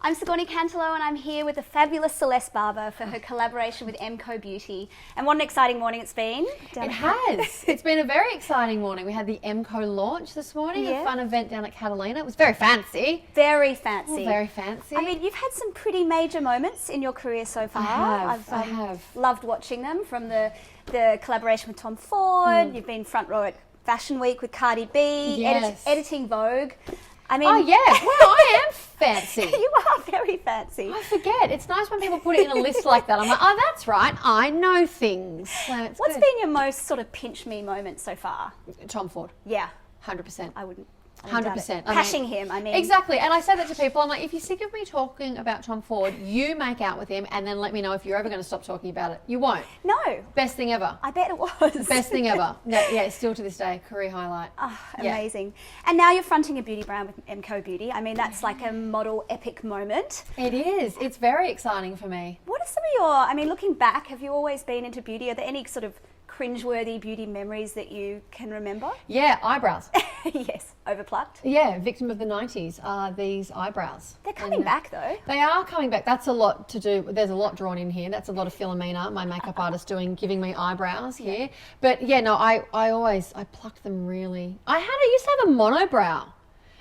I'm Sigourney Cantelo and I'm here with the fabulous Celeste Barber for her collaboration with MCO Beauty. And what an exciting morning it's been. It has. It's been a very exciting morning. We had the MCO launch this morning, a fun event down at Catalina. It was very fancy. Very fancy. Oh, very fancy. I mean, you've had some pretty major moments in your career so far. I have. Loved watching them, from the collaboration with Tom Ford. You've been front row at Fashion Week with Cardi B, Yes. editing Vogue. I mean, Oh, yeah. Well, I am fancy. You are very fancy. I forget. It's nice when people put it in a list like that. I'm like, oh, that's right. I know things. So it's What's good. been your most sort of pinch me moment so far? Tom Ford. Yeah. 100%. I wouldn't. 100%. Pashing him, I mean. Exactly. And I say that to people. I'm like, if you're sick of me talking about Tom Ford, you make out with him and then let me know if you're ever going to stop talking about it. You won't. No. Best thing ever. I bet it was. Best thing ever. Yeah, still to this day, career highlight. Oh, Yeah. amazing. And now you're fronting a beauty brand with MCO Beauty. I mean, that's like a model epic moment. It is. It's very exciting for me. What are some of your, I mean, looking back, have you always been into beauty? Are there any sort of cringeworthy beauty memories that you can remember? Yeah, eyebrows. Yes, overplucked. Yeah, victim of the 90s are these eyebrows. They're coming back though. They are coming back. That's a lot to do. There's a lot drawn in here. That's a lot of Philomena, my makeup artist, giving me eyebrows here. But yeah, no, I plucked them really. I used to have a monobrow.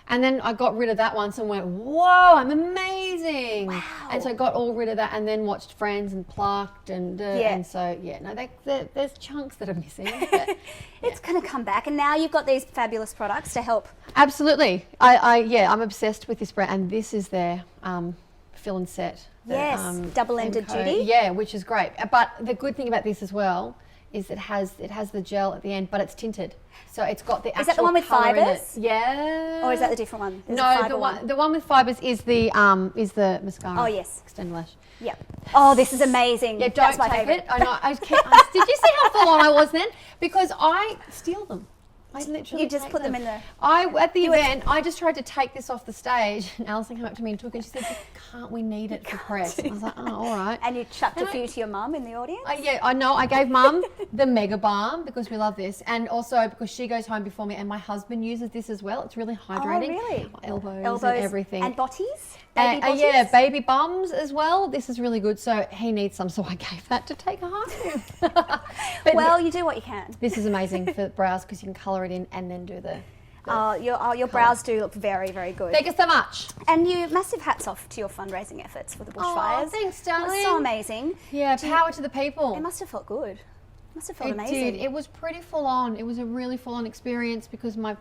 And then I got rid of that once and went, whoa, I'm amazing. Wow. And so I got all rid of that and then watched Friends and plucked and so, yeah, no, there's chunks that are missing. But, It's going to come back. And now you've got these fabulous products to help. absolutely. I'm obsessed with this brand, and this is their fill and set. Yes, double-ended MCO. duty. Yeah, which is great. But the good thing about this as well is it has the gel at the end, but it's tinted. So it's got the actual Is that the one with colour in it. fibres? Yeah. Or is that the different one? There's a No, fibre the one with fibres is the mascara. Oh, yes. Extend lash. Yep. Oh, this is amazing. Yeah, That's don't my take favourite. it. I know. Did you see how full on I was then? Because I steal them. I literally You just take put them in the... At the event, I just tried to take this off the stage, and Alison came up to me and took it, and she said, "Can't we need it for press?" I was like, "Oh, all right." And you chucked a few to your mum in the audience? Yeah, I know. I gave Mum the Mega Balm because we love this, and also because she goes home before me, and my husband uses this as well. It's really hydrating. Oh, really? My elbows and everything. And botties? Baby botties? Yeah, baby bums as well. This is really good. So he needs some, so I gave that to take home. But Well, you do what you can. this is amazing for brows because you can colour it in and then do the. Your brows do look very, very good. Thank you so much. And you, massive hats off to your fundraising efforts for the bushfires. Oh, thanks, It darling. was so amazing. Yeah, power to the people. It must have felt good. Must have felt It amazing. did. It was pretty full on. It was a really full on experience because my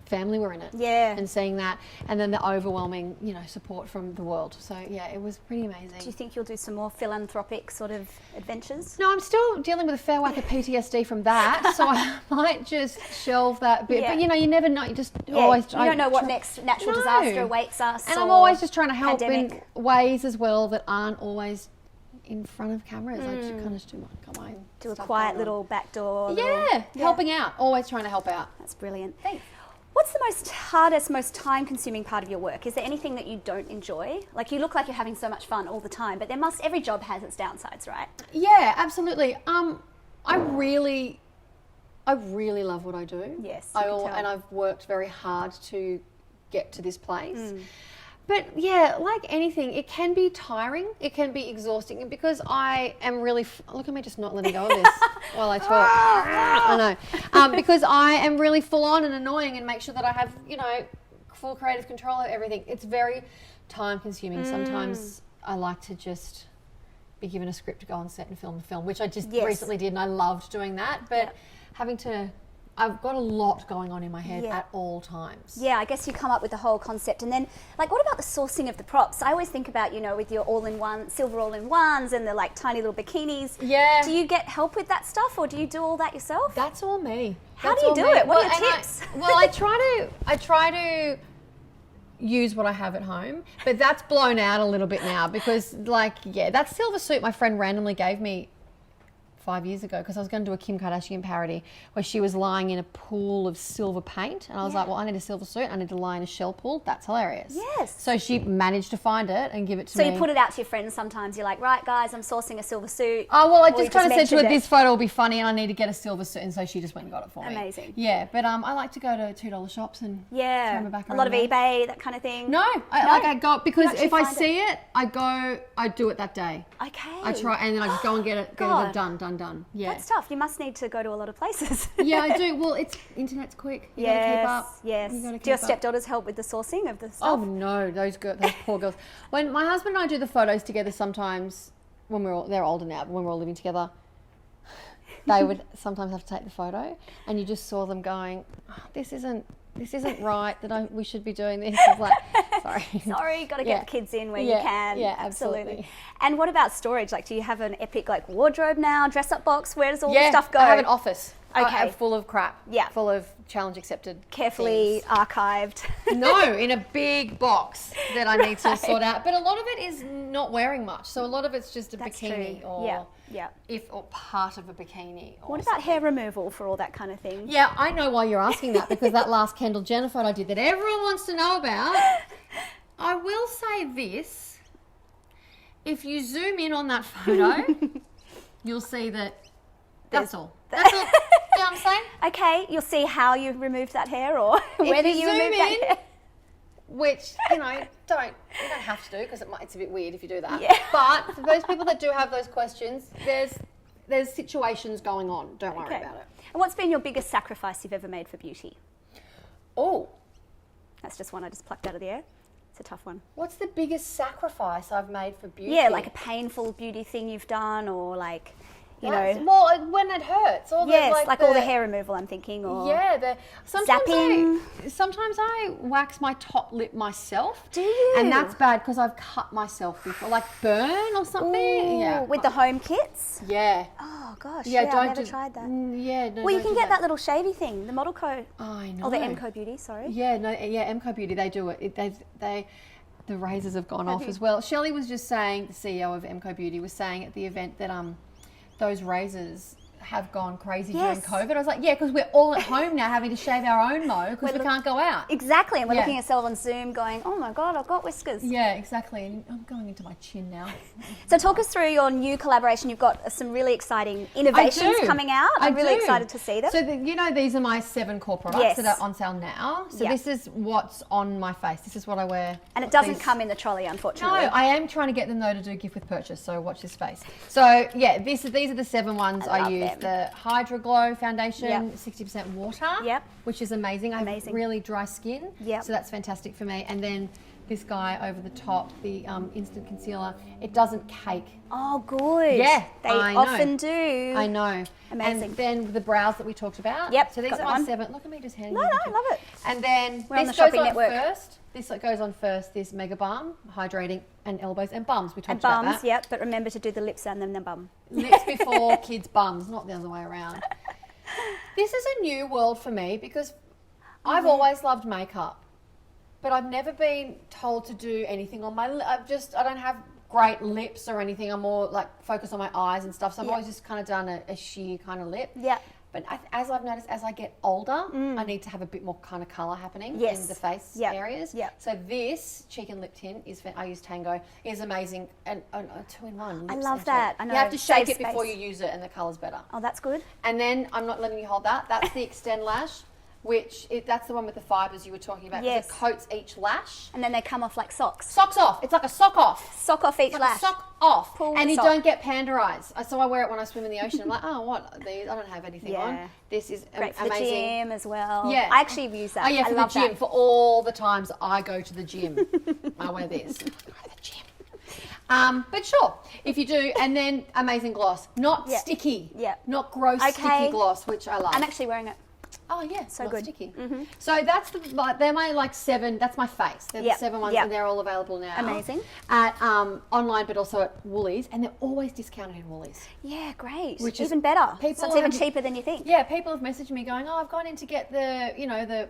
family were in it. Yeah. And seeing that, and then the overwhelming, support from the world. So yeah, it was pretty amazing. Do you think you'll do some more philanthropic sort of adventures? No, I'm still dealing with a fair whack of PTSD from that, so I might just shelve that bit. Yeah. But you never know. You just Yeah, always. you don't know what next natural disaster awaits us. And I'm or always just trying to help pandemic. in ways as well that aren't always in front of cameras. I just kind of do my Do a stuff quiet going on. little backdoor. Yeah, helping out. Always trying to help out. That's brilliant. Thanks. What's the hardest, most time-consuming part of your work? Is there anything that you don't enjoy? Like, you look like you're having so much fun all the time, but every job has its downsides, right? Yeah, absolutely. I really love what I do. Yes, you can tell. And I've worked very hard to get to this place. But yeah, like anything, it can be tiring. It can be exhausting because I am really, look at me just not letting go of this while I talk. I know. Because I am really full on and annoying and make sure that I have, full creative control of everything. It's very time consuming. Sometimes I like to just be given a script to go on set and film a film, which I just recently did, and I loved doing that. But I've got a lot going on in my head at all times. Yeah, I guess you come up with the whole concept. And then, like, what about the sourcing of the props? I always think about, with your all-in-one, silver all-in-ones and the, like, tiny little bikinis. Yeah. Do you get help with that stuff, or do you do all that yourself? That's all me. How do you do it? What are your tips? I try to use what I have at home, but that's blown out a little bit now because, that silver suit my friend randomly gave me 5 years ago because I was going to do a Kim Kardashian parody where she was lying in a pool of silver paint. And I was like, well, I need a silver suit. I need to lie in a shell pool. That's hilarious. Yes. So she managed to find it and give it to me. So you put it out to your friends sometimes. You're like, right, guys, I'm sourcing a silver suit. Oh, well, I Or you just kind of said to her, mentioned it. this photo will be funny and I need to get a silver suit. And so she just went and got it for me. Amazing. Yeah, but I like to go to $2 shops and throw my back a lot of around there. eBay, that kind of thing. No, I go because actually if I find see it, I do it that day. Okay. I try and then I just go and get it God. done. Yeah. That's tough. You must need to go to a lot of places. Yeah, I do. Well, internet's quick. You gotta keep up. Yes. You gotta Do your keep up. stepdaughters help with the sourcing of the stuff? Oh no, those poor girls. When my husband and I do the photos together, sometimes when they're older now, but when we're all living together, they would sometimes have to take the photo, and you just saw them going, oh, "This isn't right. We should be doing this." It's like, Sorry, got to get the kids in where you Yeah, can. yeah, absolutely. And what about storage? Like, do you have an epic wardrobe now, dress-up box? Where does all the stuff go? I have an office. Okay. Full of crap. Yeah. Full of challenge accepted. Carefully things. archived. No, in a big box that I need to sort out. But a lot of it is not wearing much. So a lot of it's just a That's bikini true. or Yeah. or part of a bikini. Or What about hair removal for all that kind of thing? Yeah, I know why you're asking that because that last Kendall Jenner photo I did that everyone wants to know about. I will say this. If you zoom in on that photo, you'll see that that's all. That's all. You know what I'm saying? Okay, you'll see how you removed that hair or whether you removed that hair. Which, you don't have to do because it's a bit weird if you do that. Yeah. But for those people that do have those questions, there's situations going on. Don't worry about it. And what's been your biggest sacrifice you've ever made for beauty? Oh, That's just one I just plucked out of the air. It's a tough one. what's the biggest sacrifice I've made for beauty? Yeah, like a painful beauty thing you've done or like, you know. Well, when it hurts. Yes, like all the hair removal I'm thinking or Yeah, zapping. Sometimes I wax my top lip myself. Do you? And that's bad because I've cut myself before, like burn or something. Ooh, Yeah. with the home kits? Yeah. Oh gosh, Yeah, I've never tried that. Yeah, no. Well, you don't can do get that little shavy thing, the Model Co. Oh, I know. Or the MCO Beauty, sorry. Yeah, MCO Beauty, they do it. The razors have gone off as well. Shelley was just saying, the CEO of MCO Beauty was saying at the event that those razors have gone crazy during Yes. COVID. I was like, yeah, because we're all at home now having to shave our own mo because we can't go out. Exactly, and we're Yeah. looking at ourselves on Zoom going, oh my God, I've got whiskers. Yeah, exactly. And I'm going into my chin now. So talk us through your new collaboration. You've got some really exciting innovations coming out. I'm really excited to see them. So, these are my 7 core products Yes. that are on sale now. So Yeah. this is what's on my face. This is what I wear. And it doesn't These- come in the trolley, No, unfortunately. I am trying to get them though to do gift with purchase, so watch this space. So yeah, these are the 7 ones I I love use. them. The Hydra Glow foundation, Yep. 60% water, Yep. which is amazing. I have Amazing. really dry skin, Yep. so that's fantastic for me. And then this guy over the top, the instant concealer, it doesn't cake. Oh, good. Yeah, They I know. often do. I know. Amazing. And then the brows that we talked about. Yep, So these got are that my one. 7. Look at me just handing. No, you no, the I love it. And then We're on this the shopping goes on network. first. This goes on first. This Mega Balm, hydrating, and elbows and bums. We talked And about bums, that. yep, but remember to do the lips and then the bum. Lips before kids' bums, not the other way around. This is a new world for me because I've always loved makeup, but I've never been told to do anything on my I don't have great lips or anything. I'm more like focused on my eyes and stuff. So I've always just kind of done a sheer kind of lip. Yeah. But as I've noticed, as I get older, I need to have a bit more kind of colour happening Yes. in the face Yep. areas. Yep. So this cheek and lip tint I use Tango, is amazing and a 2-in-1. I lips love and that. cheek. I know. You have to shake Save it before space. you use it and the colour's better. Oh, that's good. And then I'm not letting you hold that. That's the Extend Lash, that's the one with the fibres you were talking about. 'Cause Yes. It coats each lash. And then they come off like socks. Socks off. It's like a sock off. Sock off each Like lash. a sock off. Pull and the you sock. don't get panda eyes. So I wear it when I swim in the ocean. I'm like, oh, what? I don't have anything Yeah. on. This is Great for the amazing. gym as well. Yeah. I actually use that. Oh, yeah, I for love the gym. that. For all the times I go to the gym, I wear this. I go to the gym. But sure, if you do, and then amazing gloss. Not Yeah. sticky. Yeah. Not gross Okay. sticky gloss, which I love. I'm actually wearing it. Oh yeah, So not good. sticky. So they're my 7. That's my face. They're Yep, the 7 ones, yep. and they're all available now. Amazing. At online, but also at Woolies, and they're always discounted in Woolies. Yeah, great. Which is- even better. people So it's even have- cheaper than you think. Yeah, people have messaged me going, "Oh, I've gone in to get the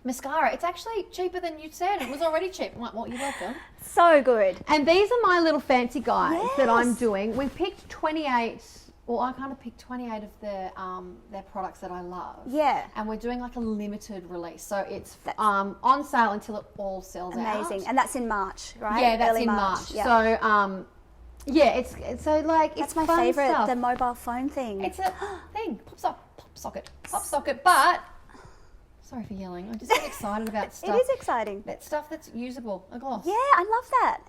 mascara. It's actually cheaper than you said. It was already cheap." I'm like, "Well, you're welcome." So good. And these are my little fancy guys that I'm Yes. doing. We picked 28 well, I kind of picked 28 of their products that I love. Yeah. And we're doing like a limited release. So it's on sale until it all sells out. Amazing. And that's in March, right? Yeah, that's Early in March. Yeah. So, yeah, it's so like, That's it's my fun favourite, stuff. the mobile phone thing. It's a thing. Pop socket. But, sorry for yelling. I just get excited about stuff. It is exciting. That stuff that's usable. A gloss. Yeah, I love that.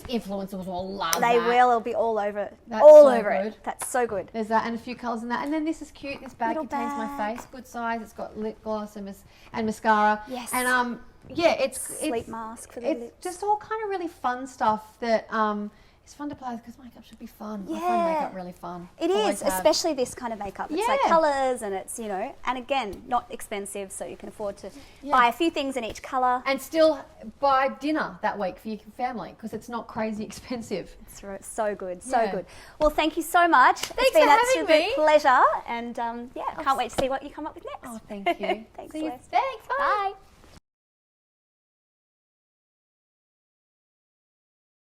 Influencers will love that. They will. It'll be all over. That's all so over good. it. That's so good. There's that and a few colours in that. And then this is cute. This bag Little contains my bag. face. Good size. It's got lip gloss and mascara. Yes. And yeah, it's Sleep mask for the it's lips. just all kind of really fun stuff that it's fun to play with because makeup should be fun. I find makeup really fun. It Always is, have. especially this kind of makeup. It's like Yeah. colours and it's, and again, not expensive, so you can afford to buy a few things in each colour. And still buy dinner that week for your family because it's not crazy expensive. It's so good, so good. Well, thank you so much. Thanks it's been for an having absolute me. pleasure. And yeah, can't wait to see what you come up with next. Oh, thank you. Thanks, See you. Celeste. Thanks. Bye. Bye.